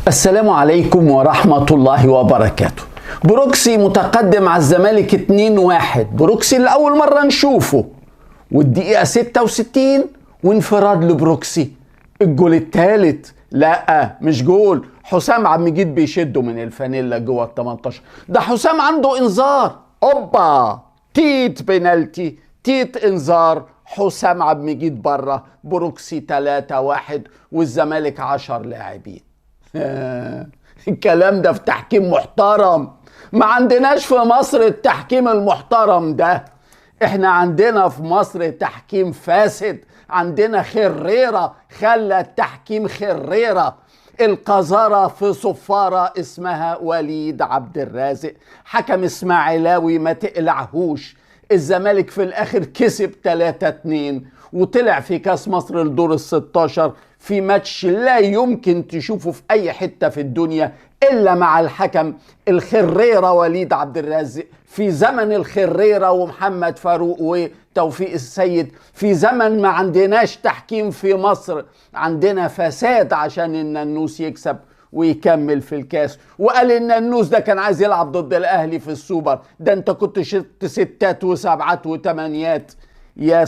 السلام عليكم ورحمة الله وبركاته. بروكسي متقدم على الزمالك 2-1. بروكسي لأول مرة نشوفه، والدقيقة 66 وانفراد لبروكسي. الجول الثالث لا مش جول، حسام عبد المجيد بيشده من الفانيلا جوه ال 18. ده حسام عنده انذار، اوبا تيت بنالتي، تيت انذار، حسام عبد المجيد بره. بروكسي 3-1 والزمالك 10 لاعبين. الكلام ده في تحكيم محترم. ما عندناش في مصر التحكيم المحترم ده. احنا عندنا في مصر تحكيم فاسد. عندنا خريرة خلى التحكيم خريرة. القذارة في صفارة اسمها وليد عبد الرازق، حكم اسماعيلاوي ما تقلعهوش. الزمالك في الاخر كسب 3-2 وطلع في كاس مصر لدور ال16 في ماتش لا يمكن تشوفه في اي حتة في الدنيا الا مع الحكم الخريرة وليد عبد الرازق. في زمن الخريرة ومحمد فاروق وتوفيق السيد، في زمن ما عندناش تحكيم في مصر، عندنا فساد عشان النانوس يكسب ويكمل في الكاس. وقال ان النانوس ده كان عايز يلعب ضد الاهلي في السوبر. ده انت كنت شت 6 و7 و8. يا